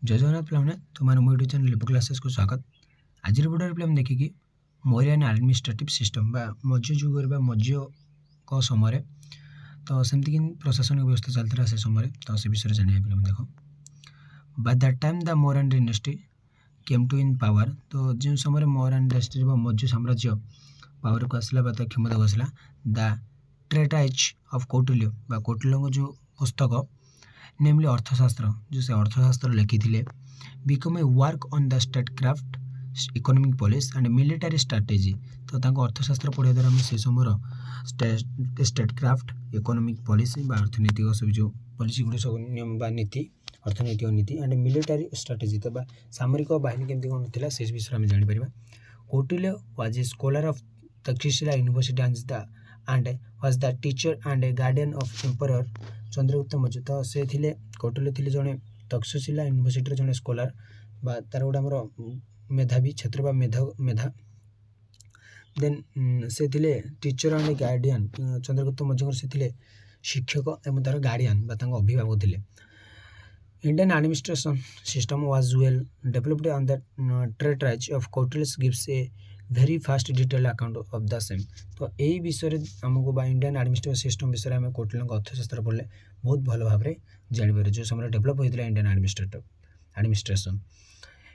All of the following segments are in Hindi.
जय जगन्नाथ पे तुम मो यूट्यूब चैनल लिपो क्लासेस को स्वागत। आज वीडियो पे देखिए मौर्यन एडमिनिस्ट्रेटिव सिस्टम बा मौर्य जुगर मौर्य को समय तो सेमती कि प्रशासनिक व्यवस्था चलता से समय तो से विषय जाना पे देख by that time the Mauryan dynasty came to in power. तो जो समय मौर्यन डायनेस्टी मौर्य साम्राज्य पावर को आसला क्षमता को आसला the treatise of Kautilya Kautilya जो पुस्तक नेमली अर्थशास्त्र जो से अर्थशास्त्र लिखी become a work on the state craft economic policy and military strategy. तो अर्थशास्त्र पढ़ा द्वारा से समय स्टेट क्राफ्ट इकोनॉमिक पॉलिसी अर्थनैतिक सब जो पॉलिसी गुड़ सब नियम नीति अर्थनैतिक नीति एंड मिलिटरी स्ट्रेटेजी तो सामरिक बाहिनी केमती कौन था से विषय में जापर। Kautilya was a scholar of Takshashila university and was the teacher and a guardian of emperor Chandragupta Maurya. तो से थिले कौटिल्य थिले जड़े तक्षशिला यूनिवर्सिटी जड़े स्कॉलर तार गोटे आमर मेधावी छात्र मेधा देन से थिले teacher and guardian Chandragupta Maurya से थिले शिक्षक एवं तार गार्डियन अभिभावक थिले। Indian administration system was well developed on the treatise of Kautilya gives a very fast detail account of the same. तो यही विषय आमको इंडियन एडमिनिस्ट्रेटिव सिस्टम विषय में कौटिल्य अर्थशास्त्र पढ़ले बहुत भल भाव में जापर जो समय डेवलप होता Indian administration.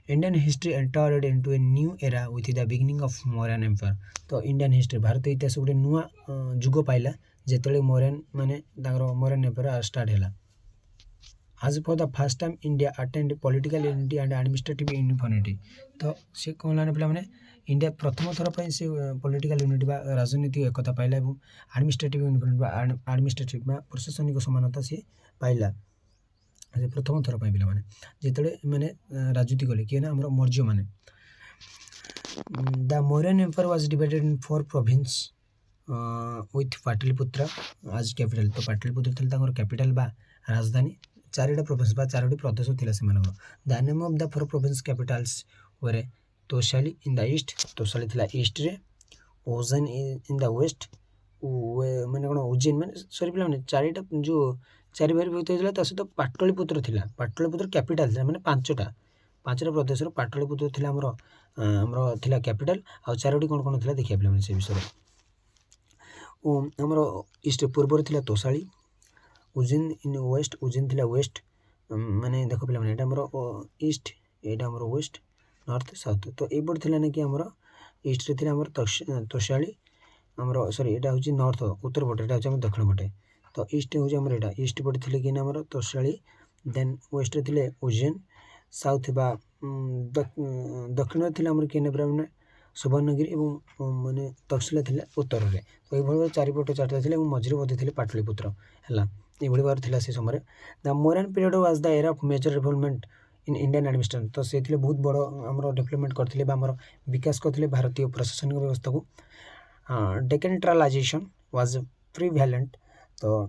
Indian history entered into a new era with the beginning of Mauryan empire. तो इंडियन हिस्ट्री भारत इतिहास गोटे नुआ जुग पाइला जिते मौर्यन माने मौर्यन एम्पायर स्टार्ट है। आज for the first time India attend political unity and administrative uniformity. तो सी कौन है पे इंडिया प्रथम थर पर से पॉलिटिकल यूनिटी राजनीतिक एकता पाइला और एडमिनिस्ट्रेटिव यूनिफॉर्मिटी एडमिनिस्ट्रेटिव प्रशासनिक समानता सी पाइला प्रथम थर पर पे जिते मैंने राजनीति कले किए ना आम मौर्य मैंने। The Mauryan empire was divided in 4 province with Pataliputra as capital. तो पाटलिपुत्र थी कैपिटल बा राजधानी 4टा प्रोविंस बा 4टी प्रदेश थिला से मानक। The name of the 4 province Capitals way Toshali in the east Toshali थिला ईस्ट रे उज्जैन इन द वेस्ट माने कोन उज्जैन माने सॉरी पिला माने 4टा जो 4 भाई विभक्त होता सहित पाटलिपुत्र थिला पाटलिपुत्र कैपिटल थिला माने 5टा प्रदेश पाटलिपुत्र थिला हमर थिला कैपिटल आ 4टी कोन कोन थिला देखिया पिला माने से विषय हमर ईस्ट पूर्व थिला तोशाली उज्जैन इन वेस्ट उज्जैन थिला वेस्ट माने देखो पिला माने एटा हमर ईस्ट एटा हमर वेस्ट नॉर्थ साउथ। तो ये पट थिला ना कि हमर ईस्ट रे थिला हमर तोशाली हमर सॉरी एटा होची नॉर्थ उत्तर पटे एटा होची हमर दक्षिण पटे। तो ईस्ट होची हमर एटा ईस्ट पटे थिले कि हमर तोशाली देन वेस्ट रे थिले उज्जैन साउथ बा दक्षिण रे थिला हमर केने ब्राह्मण सुवर्णगिरी एवं माने तक्षशिला थिला उत्तर रे। तो ये चारिपटे 4टा थिले एवं मझिरे मध्ये थिले पाटलिपुत्र हला ये भार थिला से समय। The Mauryan period was the era of major development in Indian administration. तो से बहुत बड़ आमर डेवलपमेंट करते आमर विकास करते भारतीय प्रशासनिक व्यवस्था को। Decentralisation was prevalent. तो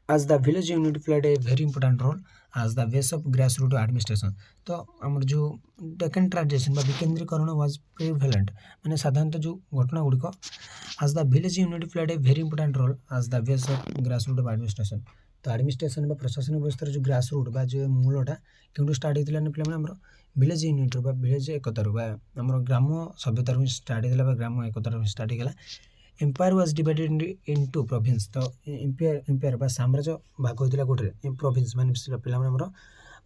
as the village unit played a very important role as the base of grass root administration. तो आमर जो डेसेंट्रलाइजेशन विकेंद्रीकरण वाज प्रिवेलेंट माने साधारणतः जो घटना गुड़िक as the village unit played a very important role as the base of grass root of administration. तो एडमिनिस्ट्रेशन प्रशासनिक व्यवस्था जो ग्रास रूट जो मूलटा क्यों स्टार्ट होता है पे आम विलेज यूनिट विलेज एकतार आम ग्राम सभ्यतार स्टार्ट होता है ग्राम एकतार स्टार्ट होगा। Empire was divided into province. तो एम्पायर साम्राज्य भाग होता है गोटे प्रोविंस माने पे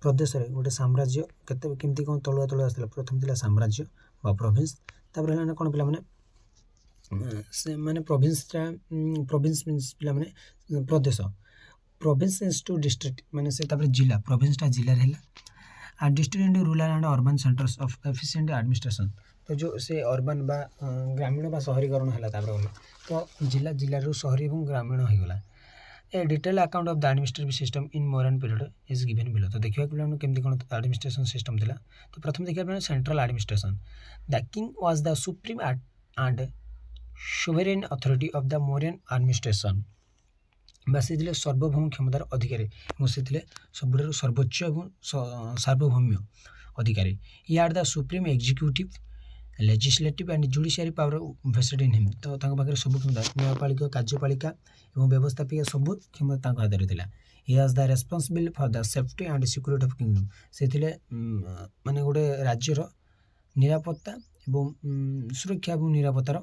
प्रदेश गोटे साम्राज्य केमती कौन तलुआ तलुआ आसला प्रथम था साम्राज्य बा प्रोविंस तापर है कौन पे माने प्रोविंस मीन्स पे प्रदेश प्रोविंस इज टू डिस्ट्रिक्ट माने से जिला प्रोविंसटा जिले है district into rural and urban centres of efficient administration. तो जो से अर्बन बा ग्रामीण बा शहरीकरण है तो जिला जिलू शहरी और ग्रामीण होगा। ए detail account of the administrative system in Mauryan period is given below. तो देखिए केमती कौन एडमिनिस्ट्रेशन सिस्टम था। तो प्रथम देखिए central administration the king was the supreme and sovereign authority of the Mauryan administration. से सर्वभौम क्षमतार अधिकारी से सब सर्वोच्च और सार्वभौम्य अधिकारी। He had the supreme executive legislative and judiciary power vested in him. तो पाखे सब क्षमता न्यायपालिका कार्यपालिका और व्यवस्थापिका सब क्षमता हाथ में था। He has the responsible for the safety and security of kingdom. ସେ ଥିଲେ ମାନେ ଗୋଟେ ରାଜ୍ୟର ନିରାପତ୍ତା ଏବଂ ସୁରକ୍ଷା ଏବଂ ନିରାପତ୍ତାର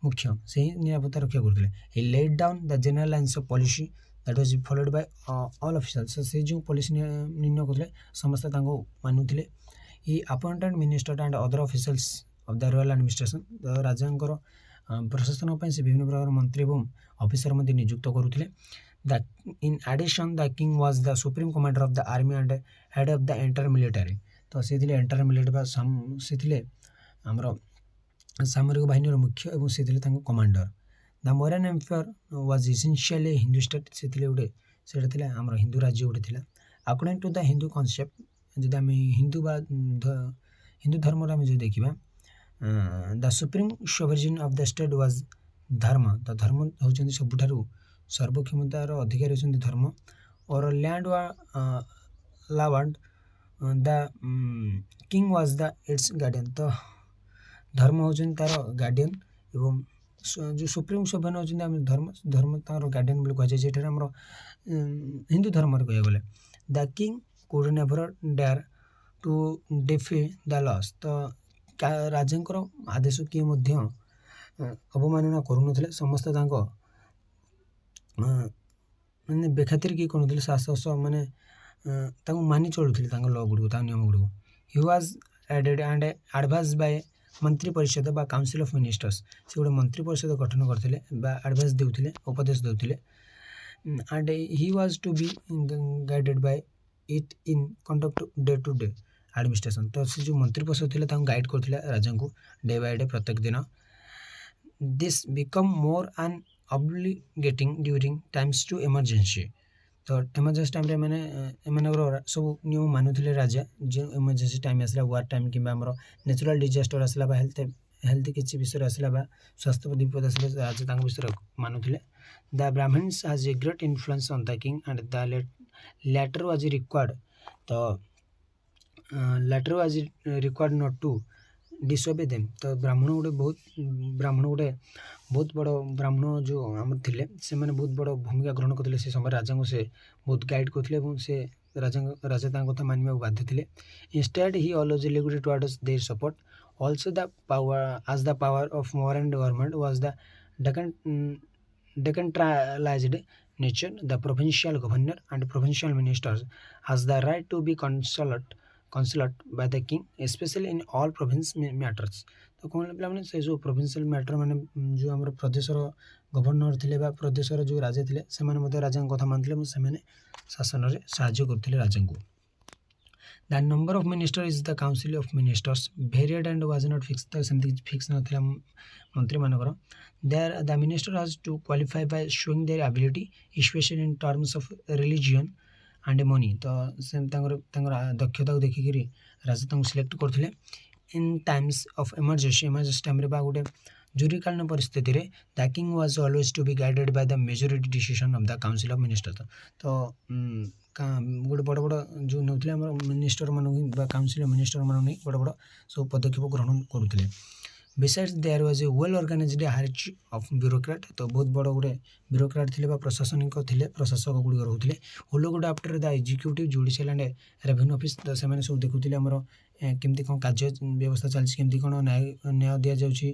ମୁଖ୍ୟ, ସେ ହିଁ ନିରାପତ୍ତା ରକ୍ଷା କରୁଥିଲେ। He laid down the general lines of policy that was followed by all officials. ସେ ଯେଉଁ ପଲିସି ନିର୍ଣ୍ଣୟ କରୁଥିଲେ ସମସ୍ତେ ତାଙ୍କୁ ମାନୁଥିଲେ। He appointed minister and other officials of the royal administration. ରାଜାଙ୍କର ପ୍ରଶାସନ ପାଇଁ ସେ ବିଭିନ୍ନ ପ୍ରକାର ମନ୍ତ୍ରୀ ଏବଂ ଅଫିସର ମଧ୍ୟ ନିଯୁକ୍ତ କରୁଥିଲେ। In addition the king was the supreme commander of the army and head of the entire military. ତ ସେ ଥିଲେ ଏଣ୍ଟାୟାର ମିଲିଟାରୀ ବା ସେ ଥିଲେ ଆମର ସାମରିକ ବାହିନୀର ମୁଖ୍ୟ ଏବଂ ସେ ଥିଲେ ତାଙ୍କ commander. The Mauryan empire was essentially Hindu state. ସେ ଥିଲେ ଗୋଟେ ସେଇଟା ଥିଲା ଆମର ହିନ୍ଦୁ ରାଜ୍ୟ ଗୋଟେ ଥିଲା। According to the Hindu concept, ଯଦି ଆମେ ହିନ୍ଦୁ ବା ହିନ୍ଦୁ ଧର୍ମରେ ଆମେ ଯଦି ଦେଖିବା, the supreme sovereign of the state was dharma. ତ ଧର୍ମ ହେଉଛନ୍ତି ସବୁଠାରୁ ସର୍ବକ୍ଷମତାର ଅଧିକାରୀ ହେଉଛନ୍ତି ଧର୍ମ। Or land lord the king was the its guardian. ତ ଧର୍ମ ହେଉଛନ୍ତି ତାର ଗାର୍ଡିଆନ୍ ଏବଂ ଯେଉଁ ସୁପ୍ରିମ୍ ସୋଭରେନ୍ ହେଉଛନ୍ତି ଆମେ ଧର୍ମ ତାର ଗାର୍ଡିଆନ୍ ବୋଲି କୁହାଯାଏ। ଯେଠାରେ ଆମର ହିନ୍ଦୁ ଧର୍ମରେ କହିବାକୁ ଗଲେ the king could never dare to defy the laws. ତ ରାଜାଙ୍କର ଆଦେଶ କିଏ ମଧ୍ୟ ଅବମାନନା କରୁନଥିଲେ, ସମସ୍ତେ ତାଙ୍କ ମାନେ ବେଖାତିର କିଏ କରୁନଥିଲେ, ଶାସକ ମାନେ ତାଙ୍କୁ ମାନି ଚଳୁଥିଲେ ତାଙ୍କ ଲ ଗୁଡ଼ିକୁ, ତାଙ୍କ ନିୟମ ଗୁଡ଼ିକୁ। He was added and advice Bai ମନ୍ତ୍ରୀ ପରିଷଦ ବା କାଉନସିଲ୍ ଅଫ୍ ମିନିଷ୍ଟର୍ସ। ସେ ଗୋଟେ ମନ୍ତ୍ରୀ ପରିଷଦ ଗଠନ କରିଥିଲେ ବା ଆଡ଼ଭାଇସ୍ ଦେଉଥିଲେ, ଉପଦେଶ ଦେଉଥିଲେ। And he was to be guided by it in conduct day to day administration. ତ ସେ ଯେଉଁ ମନ୍ତ୍ରୀ ପରିଷଦ ଥିଲେ ତାଙ୍କୁ ଗାଇଡ଼ କରୁଥିଲେ ରାଜାଙ୍କୁ ଡେ ବାଇ ଡେ ପ୍ରତ୍ୟେକ ଦିନ। ଦିସ୍ ବିକମ୍ ମୋର୍ ଆନ୍ ଅବ୍ଲିଗେଟିଂ ଡ୍ୟୁରିଂ ଟାଇମ୍ସ ଟୁ ଏମର୍ଜେନ୍ସି। ତ ଏମର୍ଜେନ୍ସି ଟାଇମ୍ରେ ଏମାନଙ୍କର ସବୁ ନିୟମ ମାନୁଥିଲେ ରାଜା। ଯେଉଁ ଏମର୍ଜେନ୍ସି ଟାଇମ୍ ଆସିଲା, ୱାର୍ ଟାଇମ୍ କିମ୍ବା ଆମର ନ୍ୟାଚୁରାଲ୍ ଡିଜାଷ୍ଟର ଆସିଲା ବା ହେଲ୍ଥ କିଛି ବିଷୟରେ ଆସିଲା ବା ସ୍ୱାସ୍ଥ୍ୟ ବିପଦ ଆସିଲେ ରାଜା ତାଙ୍କ ବିଷୟରେ ମାନୁଥିଲେ। The Brahmins has a great influence on the king and the latter was required. ତ latter was required not to disobey them. ତ ବ୍ରାହ୍ମଣ ଗୋଟେ ବହୁତ ବଡ଼ ବ୍ରାହ୍ମଣ ଯେଉଁ ଆମର ଥିଲେ ସେମାନେ ବହୁତ ବଡ଼ ଭୂମିକା ଗ୍ରହଣ କରୁଥିଲେ ସେ ସମୟରେ। ରାଜାଙ୍କୁ ସେ ବହୁତ ଗାଇଡ଼ କରୁଥିଲେ ଏବଂ ସେ ରାଜା ତାଙ୍କ କଥା ମାନିବାକୁ ବାଧ୍ୟ ଥିଲେ। Instead he always liquid towards their support. Also the power of modern government was the decentralized nature. The provincial governor and provincial ministers has the right to be consulted by the king, especially in all province matters. ତ କ'ଣ ପିଲାମାନେ ସେ ଯେଉଁ ପ୍ରୋଭିନ୍ସିଆଲ ମ୍ୟାଟର ମାନେ ଯେଉଁ ଆମର ପ୍ରଦେଶର ଗଭର୍ଣ୍ଣର ଥିଲେ ବା ପ୍ରଦେଶର ଯେଉଁ ରାଜା ଥିଲେ ସେମାନେ ମଧ୍ୟ ରାଜାଙ୍କ କଥା ମାନୁଥିଲେ ଏବଂ ସେମାନେ ଶାସନରେ ସାହାଯ୍ୟ କରୁଥିଲେ ରାଜାଙ୍କୁ। The number of minister is the council of ministers varied and was not fix. ତ ସେମିତି କିଛି ଫିକ୍ସ ନଥିଲା ମନ୍ତ୍ରୀମାନଙ୍କର। The minister has to qualify by showing their ability specially in terms of religion and money. ତ ସେ ତାଙ୍କର ଦକ୍ଷତାକୁ ଦେଖିକିରି ରାଜା ତାଙ୍କୁ ସିଲେକ୍ଟ କରୁଥିଲେ। ଇନ୍ ଟାଇମ୍ସ ଅଫ୍ ଏମର୍ଜେନ୍ସି ଟାଇମ୍ରେ ବା ଗୋଟେ ଜରୁରୀକାଳୀନ ପରିସ୍ଥିତିରେ the king was always to be guided by the majority decision of the council of ministers. ତ ଗୋଟେ ବଡ଼ ଯେଉଁ ନେଉଥିଲେ ଆମର ମିନିଷ୍ଟରମାନଙ୍କୁ ବା କାଉନସିଲ୍ ଅଫ୍ ମିନିଷ୍ଟରମାନଙ୍କୁ ନେଇ ବଡ଼ ସବୁ ପଦକ୍ଷେପ ଗ୍ରହଣ କରୁଥିଲେ। Besides there was a well organised hierarchy of bureaucrat. ତ ବହୁତ ବଡ଼ ଗୋଟେ ବ୍ୟୁରୋକ୍ରାଟ୍ ଥିଲେ ବା ପ୍ରଶାସକ ଗୁଡ଼ିକ ରହୁଥିଲେ। Who looked after the executive judicial and revenue office. ତ ସେମାନେ ସବୁ ଦେଖୁଥିଲେ ଆମର କେମିତି କ'ଣ କାର୍ଯ୍ୟ ବ୍ୟବସ୍ଥା ଚାଲିଛି, କେମିତି କ'ଣ ନ୍ୟାୟ ଦିଆଯାଉଛି,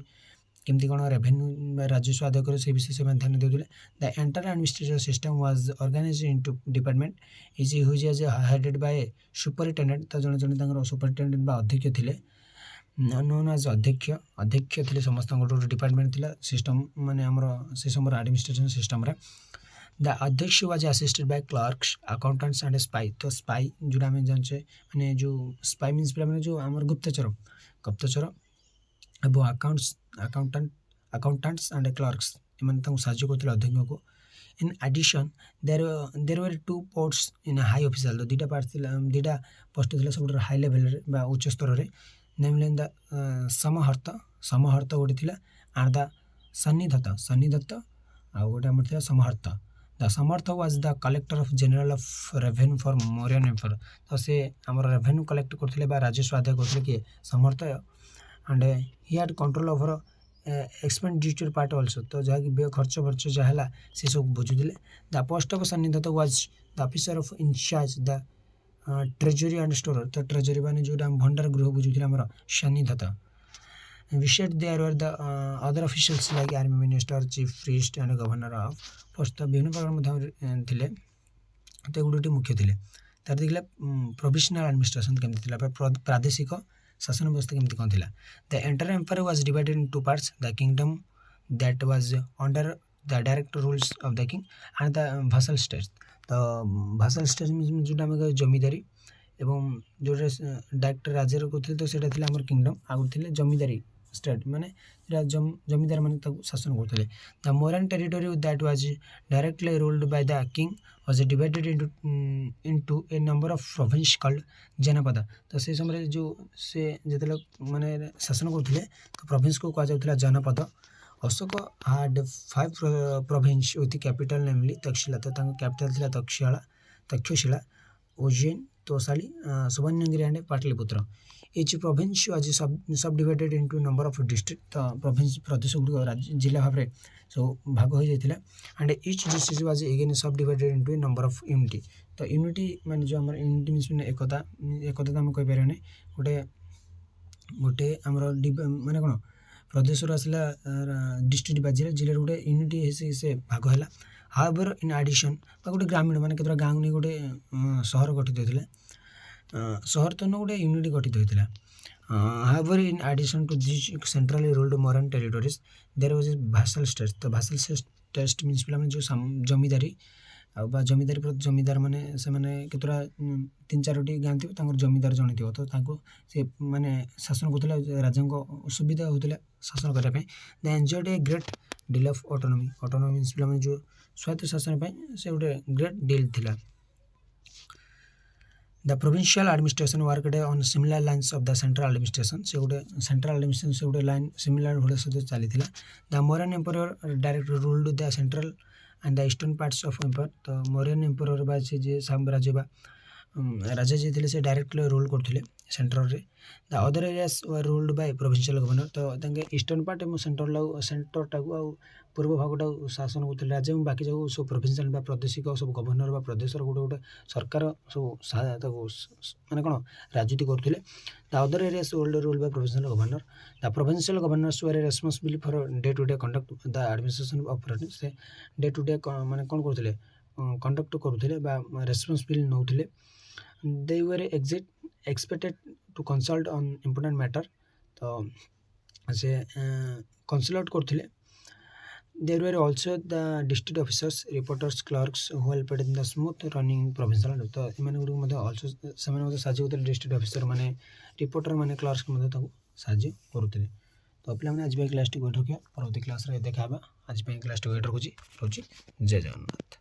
କେମିତି କ'ଣ ରେଭିନ୍ୟୁ ବା ରାଜସ୍ୱ ଆଦାୟ করে সেই বিষয়ে ସେମାନେ ଧ୍ୟାନ ଦେଉଥିଲେ। The entire administrative system was organised into department which is headed Bai A superintendent. ତ ଜଣେ ତାଙ୍କର ସୁପରିଟେଣ୍ଡେଣ୍ଟ ବା ଅଧ୍ୟକ୍ଷ ଥିଲେ, ନୋନ୍ ଆଜ୍ ଅଧ୍ୟକ୍ଷ ଥିଲେ। ସମସ୍ତଙ୍କର ଗୋଟେ ଡିପାର୍ଟମେଣ୍ଟ ଥିଲା ସିଷ୍ଟମ୍ ମାନେ ଆମର ସେ ସମୟର ଆଡମିନିଷ୍ଟ୍ରେସନ୍ ସିଷ୍ଟମ୍ରେ। The adhyaksha was assisted by clerks accountants and spy. ତ ସ୍ପାଇ ଯେଉଁଟା ଆମେ ଜାଣିଛେ ମାନେ ଯେଉଁ ସ୍ପାଇ ମିନ୍ସ ପିଲାମାନେ ଯେଉଁ ଆମର ଗୁପ୍ତଚର ଏବଂ ଆକାଉଣ୍ଟାଣ୍ଟସ୍ ଆଣ୍ଡ କ୍ଲର୍କସ୍ ଏମାନେ ତାଙ୍କୁ ସାହାଯ୍ୟ କରୁଥିଲେ ଅଧ୍ୟକ୍ଷଙ୍କୁ। In addition there were two posts in high official. ଦୁଇଟା ପୋଷ୍ଟ ଥିଲା ସବୁଠାରୁ ହାଇ ଲେଭେଲରେ ବା ଉଚ୍ଚ ସ୍ତରରେ। ନେମ୍ଲି ଦ ସମହର୍ତ୍ତ ଗୋଟେ ଥିଲା ଆଣ୍ଡ ଦ ସନ୍ନିଧତ୍ତ ଆଉ ଗୋଟେ ଆମର ଥିଲା ସମହର୍ତ୍ତ। The samaharta was the collector of general of revenue for Mauryan empire. ତ ସେ ଆମର ରେଭେନ୍ୟୁ କଲେକ୍ଟ କରୁଥିଲେ ବା ରାଜସ୍ୱ ଆଦାୟ କରୁଥିଲେ କିଏ ସମର୍ଥ। And he had control over expenditure part also तो जहाँकि व्यय खर्च फर्च जहाँ से सब बुझुले the post of sannidhata was the officer of in charge the treasury and store तो ट्रेजरी माने जोटा भंडार गृह बुझुले आमर सन्निधत्त विशेष there were the other officials like army minister chief priest and governor of post विभिन्न प्रकार मध्य थिले तो गुटे मुख्य थिले तार देखला प्रोविजनल एडमिनिस्ट्रेशन केमती थिला प्रादेशिक शासन व्यवस्था केमती कौन थिला the entire empire was divided in two parts the kingdom that was under the direct rules of the king and the vassal states तो vassal स्टेट्स जोटा आम जमीदारी एवं जोटा डायरेक्ट राज्यर कहते तो सेटा थिला हमर किंगडम आगु थिले जमीदारी स्टेट माने जमीदार माने शासन करते the Mauryan territory that was directly ruled by the king was divided into a number of province called janapada तो से समय जो से जतले माने शासन करते तो प्रोविंस को कहा जाउतला जनपद Ashoka had 5 province with capital namely Takshashila तो कैपिटल थिला Takshashila Ujjain Tosali Suvarnagiri and Pataliputra each province was subdivided into number of district तो province प्रदेश गुड़िक जिला भाव में सब भाग हो जाता and each district was again subdivided into a number of unity तो unity माने जो आम unity मीन्स एकता एकता तो आम कहीपर गोटे गोटे आम माने कौन प्रदेश आसला डिस्ट्रिक्ट बाजिला जिले गोटे यूनिटी से भाग है हाउएवर इन एडिशन गोटे ग्रामीण माने केतरा गाँव नहीं गोटे सहर गठित होता सहर तो गोटे यूनिट गठित होता however in addition to this centrally ruled modern territories there was vassal states तो vassal स्टेट्स मीन्स पे जो जमीदारी जमीदारी प्रति जमीदार माने से माने केतरा 3-4टी गाँ थी जमीदार जन थी तो से माने शासन करते राजा सुविधा होता शासन करने the enjoyed a great deal of autonomy autonomy means पे जो स्वायत्त शासन से गोटे ग्रेट डील थिला the provincial administration worked on similar lines of the central administration से गोटे सेंट्रल एडमिनिस्ट्रेशन से गोटे लाइन सिमिलर भाव सहित चली the Mauryan empire direct ruled the central and the eastern parts of empire तो मौर्यन एम्पायर बा जे साम्राज्य बा राजा जी थे डायरेक्टली रूल करते सेंटर रे the other areas were ruled by provincial governor तो ईस्टर्न पार्ट और सेंटर टाक पूर्व भागटा शासन करते राजा बाकी जाक सब प्रोविंशियल प्रादेशिक सब गवर्नर प्रदेश गोटे गोटे सरकार सब माने कौन राजनीति करते the other areas ruled by provincial governor the provincial governors were responsible for day to day conduct the administration of से डे टू डे माने कौन करते कंडक्ट करुले रेस्पॉन्सिबल नौले they were expected to consult on important matter तो से कंसल्ट करथिले there were also the district officers reporters clerks who helped in the smooth running provincial तो इमाने गुड मते also सेमाने मते साजी होते डिस्ट्रिक्ट ऑफिसर माने रिपोर्टर माने क्लर्क्स मते ताको साजी करूथिले तो पिला माने आज पे क्लास टी गोठ रखिया परवर्ती क्लास रे देखाबा आज पे क्लास टी गोठ रखुची जय जगन्नाथ।